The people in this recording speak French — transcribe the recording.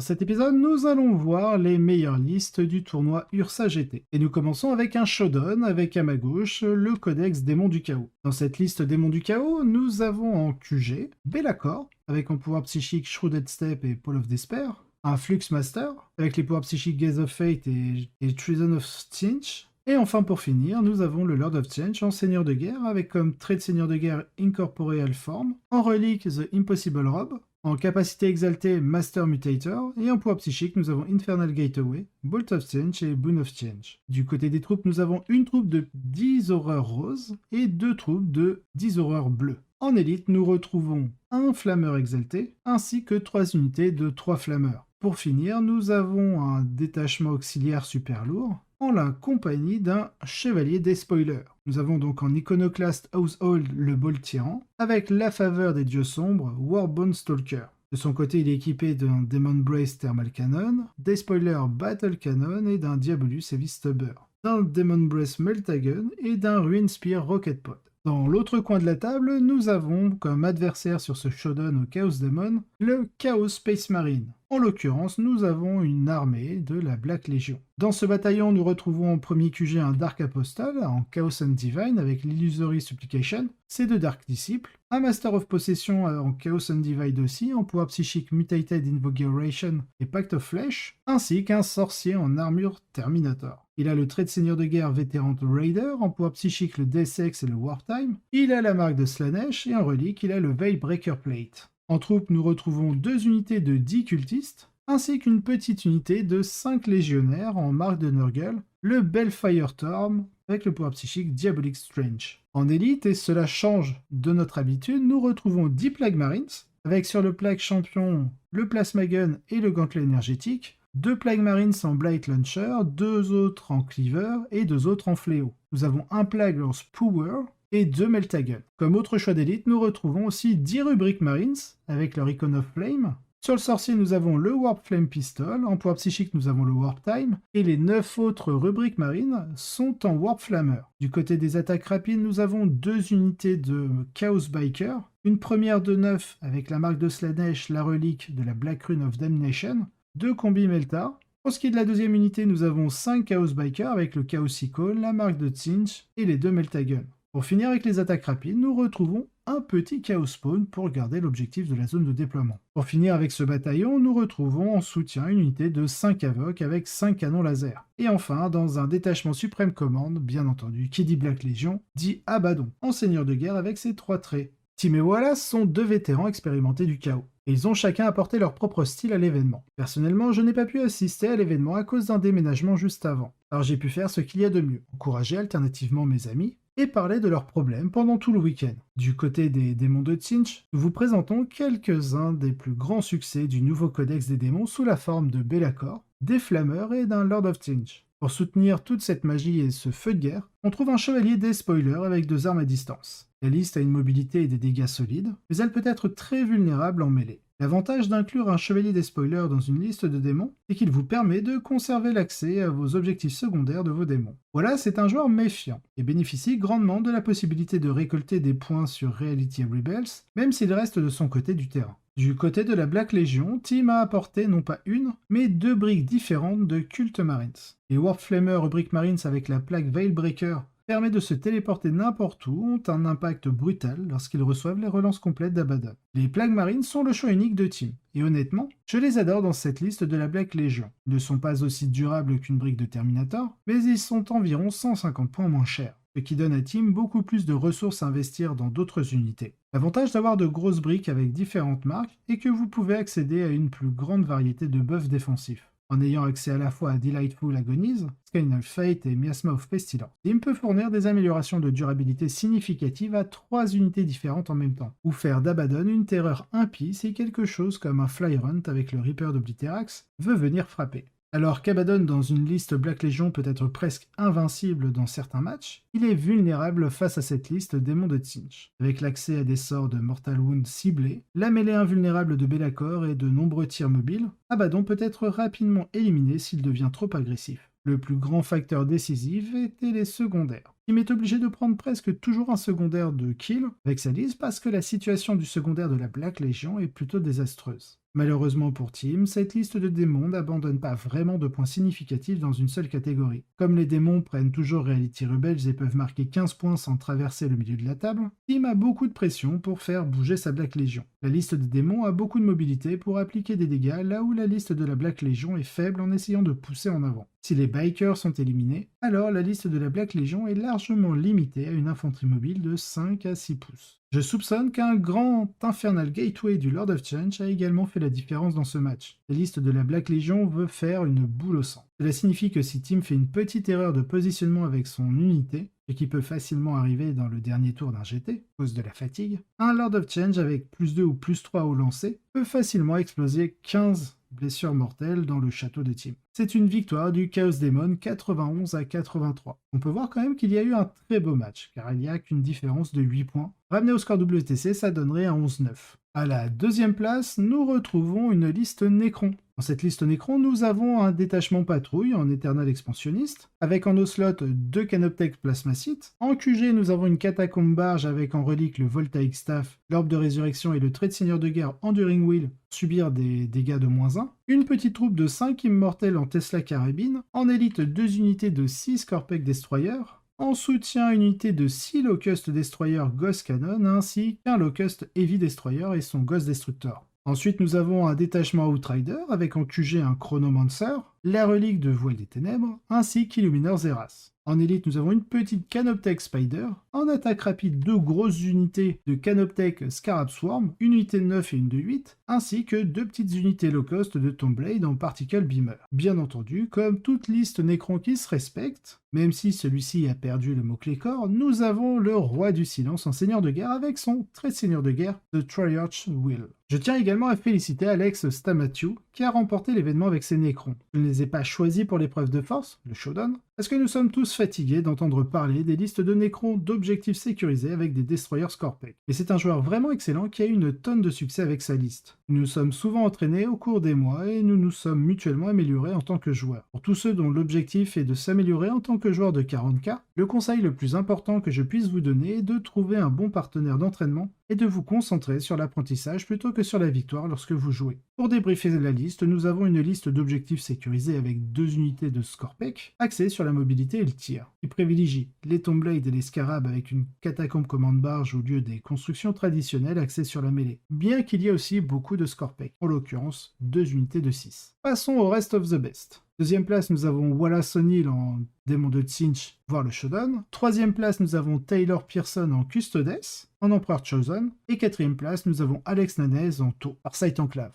Dans cet épisode, nous allons voir les meilleures listes du tournoi Ursa GT. Et nous commençons avec un showdown avec à ma gauche le codex Démon du Chaos. Dans cette liste Démon du Chaos, nous avons en QG Be'lakor, avec en pouvoir psychique Shrouded Step et Pole of Despair, un Flux Master, avec les pouvoirs psychiques Gaze of Fate et Treason of Tzeentch. Et enfin pour finir, nous avons le Lord of Change en Seigneur de Guerre, avec comme trait de Seigneur de Guerre Incorporeal Form, en relique The Impossible Robe, en capacité exaltée Master Mutator, et en pouvoir psychique nous avons Infernal Gateway, Bolt of Change et Boon of Change. Du côté des troupes, nous avons une troupe de 10 horreurs roses et deux troupes de 10 horreurs bleues. En élite, nous retrouvons un flammeur exalté, ainsi que 3 unités de 3 flammeurs. Pour finir, nous avons un détachement auxiliaire super lourd, en la compagnie d'un chevalier des spoilers. Nous avons donc en iconoclaste Household le Bolt Tyran, avec la faveur des dieux sombres, Warbone Stalker. De son côté, il est équipé d'un Demon Brace Thermal Cannon, des spoilers Battle Cannon et d'un Diabolus Heavy Stubber, d'un Demon Brace Meltagun et d'un Ruin Spear Rocket Pod. Dans l'autre coin de la table, nous avons comme adversaire sur ce showdown au Chaos Demon, le Chaos Space Marine. En l'occurrence, nous avons une armée de la Black Legion. Dans ce bataillon, nous retrouvons en premier QG un Dark Apostle en Chaos and Divine avec l'Illusory Supplication, ses deux Dark Disciples, un Master of Possession en Chaos and Divine aussi, en pouvoir psychique Mutated Invigoration et Pact of Flesh, ainsi qu'un sorcier en armure Terminator. Il a le trait de Seigneur de Guerre vétéran Raider, en pouvoir psychique le Death Ex et le Wartime, il a la marque de Slanesh et en relique, il a le Veil Breaker Plate. En troupe, nous retrouvons 2 unités de 10 cultistes, ainsi qu'une petite unité de 5 légionnaires en marque de Nurgle, le Bellfire Storm, avec le pouvoir psychique Diabolic Strange. En élite, et cela change de notre habitude, nous retrouvons 10 Plague Marines, avec sur le plaque champion le Plasma Gun et le Gantelet énergétique, 2 Plague Marines en Blight Launcher, 2 autres en Cleaver et 2 autres en Fléau. Nous avons un Plague Lance Power et 2 Meltagun. Comme autre choix d'élite, nous retrouvons aussi 10 rubriques Marines, avec leur Icon of Flame. Sur le sorcier, nous avons le Warp Flame Pistol, en pouvoir psychique, nous avons le Warp Time, et les 9 autres rubriques marines sont en Warp Flammer. Du côté des attaques rapides, nous avons 2 unités de Chaos Biker, une première de 9 avec la marque de Slanesh, la relique de la Black Rune of Damnation, 2 combis Melta. Pour ce qui est de la deuxième unité, nous avons 5 Chaos Biker avec le Chaos Icon, la marque de Tzeentch et les 2 Meltagun. Pour finir avec les attaques rapides, nous retrouvons un petit Chaos Spawn pour garder l'objectif de la zone de déploiement. Pour finir avec ce bataillon, nous retrouvons en soutien une unité de 5 Avoc avec 5 canons laser. Et enfin, dans un détachement Supreme Command, bien entendu, qui dit Black Legion, dit Abaddon, en seigneur de guerre avec ses 3 traits. Tim et Wallace sont 2 vétérans expérimentés du chaos. Et ils ont chacun apporté leur propre style à l'événement. Personnellement, je n'ai pas pu assister à l'événement à cause d'un déménagement juste avant. Alors j'ai pu faire ce qu'il y a de mieux, encourager alternativement mes amis, et parler de leurs problèmes pendant tout le week-end. Du côté des démons de Tzeentch, nous vous présentons quelques-uns des plus grands succès du nouveau codex des démons sous la forme de Be'lakor, des flammeurs et d'un Lord of Tzeentch. Pour soutenir toute cette magie et ce feu de guerre, on trouve un chevalier des spoilers avec 2 armes à distance. La liste a une mobilité et des dégâts solides, mais elle peut être très vulnérable en mêlée. L'avantage d'inclure un chevalier des spoilers dans une liste de démons est qu'il vous permet de conserver l'accès à vos objectifs secondaires de vos démons. Voilà, c'est un joueur méfiant et bénéficie grandement de la possibilité de récolter des points sur Reality Rebels, même s'il reste de son côté du terrain. Du côté de la Black Legion, Tim a apporté non pas une, mais 2 briques différentes de Cult Marines. Les Warp Flamer rubriques Marines avec la plaque Veilbreaker permet de se téléporter n'importe où, ont un impact brutal lorsqu'ils reçoivent les relances complètes d'Abaddon. Les plagues marines sont le choix unique de Tim, et honnêtement, je les adore dans cette liste de la Black Legion. Ils ne sont pas aussi durables qu'une brique de Terminator, mais ils sont environ 150 points moins chers, ce qui donne à Tim beaucoup plus de ressources à investir dans d'autres unités. L'avantage d'avoir de grosses briques avec différentes marques est que vous pouvez accéder à une plus grande variété de buffs défensifs. En ayant accès à la fois à Delightful Agonies, Skyline of Fate et Miasma of Pestilence, Tim peut fournir des améliorations de durabilité significatives à 3 unités différentes en même temps, ou faire d'Abaddon une terreur impie si quelque chose comme un Flyrunt avec le Reaper d'Obliterax veut venir frapper. Alors qu'Abaddon dans une liste Black Legion peut être presque invincible dans certains matchs, il est vulnérable face à cette liste démon de Tzeentch. Avec l'accès à des sorts de Mortal Wound ciblés, la mêlée invulnérable de Be'lakor et de nombreux tirs mobiles, Abaddon peut être rapidement éliminé s'il devient trop agressif. Le plus grand facteur décisif était les secondaires. Il m'est obligé de prendre presque toujours un secondaire de kill avec sa liste parce que la situation du secondaire de la Black Legion est plutôt désastreuse. Malheureusement pour Tim, cette liste de démons n'abandonne pas vraiment de points significatifs dans une seule catégorie. Comme les démons prennent toujours Reality Rebels et peuvent marquer 15 points sans traverser le milieu de la table, Tim a beaucoup de pression pour faire bouger sa Black Legion. La liste des démons a beaucoup de mobilité pour appliquer des dégâts là où la liste de la Black Legion est faible en essayant de pousser en avant. Si les bikers sont éliminés, alors la liste de la Black Legion est largement limitée à une infanterie mobile de 5 à 6 pouces. Je soupçonne qu'un grand Infernal Gateway du Lord of Change a également fait la différence dans ce match. La liste de la Black Legion veut faire une boule au sang. Cela signifie que si Tim fait une petite erreur de positionnement avec son unité, ce qui peut facilement arriver dans le dernier tour d'un GT, à cause de la fatigue, un Lord of Change avec +2 ou +3 au lancer peut facilement exploser 15 blessures mortelles dans le château de Tim. C'est une victoire du Chaos Demon 91 à 83. On peut voir quand même qu'il y a eu un très beau match, car il n'y a qu'une différence de 8 points. Ramené au score WTC, ça donnerait un 11-9. À la deuxième place, nous retrouvons une liste Necron. Dans cette liste Necron, nous avons un détachement patrouille en éternel expansionniste, avec en slot 2 Canoptech Plasmacite. En QG, nous avons une catacombe barge avec en relique le Voltaic Staff, l'Orbe de Résurrection et le trait de seigneur de guerre Enduring Wheel, subir des dégâts de -1. Une petite troupe de 5 immortels en Tesla Carabine. En élite, 2 unités de 6 Scorpec Destroyer. En soutien, une unité de 6 Locust Destroyer Ghost Cannon, ainsi qu'un Locust Heavy Destroyer et son Ghost Destructor. Ensuite, nous avons un détachement Outrider, avec en QG un Chronomancer, la relique de Voile des Ténèbres, ainsi qu'Illumineur Zeras. En élite, nous avons une petite Canoptech Spider. En attaque rapide, 2 grosses unités de Canoptech Scarab Swarm, une unité de 9 et une de 8, ainsi que 2 petites unités low cost de Tombblade en Particle Beamer. Bien entendu, comme toute liste Necron qui se respecte, même si celui-ci a perdu le mot-clé corps, nous avons le Roi du Silence en Seigneur de Guerre avec son trait de Seigneur de Guerre, The Triarch Will. Je tiens également à féliciter Alex Stamathieu qui a remporté l'événement avec ses Necrons. Je ne les ai pas choisis pour l'épreuve de force, le Showdown, parce que nous sommes tous fatigués d'entendre parler des listes de Necrons d'objectifs sécurisés avec des destroyers Scorpec. Et c'est un joueur vraiment excellent qui a eu une tonne de succès avec sa liste. Nous nous sommes souvent entraînés au cours des mois et nous nous sommes mutuellement améliorés en tant que joueurs. Pour tous ceux dont l'objectif est de s'améliorer en tant que joueur de 40K, le conseil le plus important que je puisse vous donner est de trouver un bon partenaire d'entraînement et de vous concentrer sur l'apprentissage plutôt que sur la victoire lorsque vous jouez. Pour débriefer la liste, nous avons une liste d'objectifs sécurisés avec 2 unités de Scorpec, axées sur la mobilité et le tir, qui privilégie les Tombblade et les Scarabs avec une catacombe commande barge au lieu des constructions traditionnelles axées sur la mêlée, bien qu'il y ait aussi beaucoup de Scorpec, en l'occurrence 2 unités de 6. Passons au rest of the best. Deuxième place, nous avons Wallace O'Neill en Démon de Tzinch, voire le Shodown. Troisième place, nous avons Taylor Pearson en Custodes, en Empereur Chosen. Et quatrième place, nous avons Alex Nanez en Tau, par Site Enclave.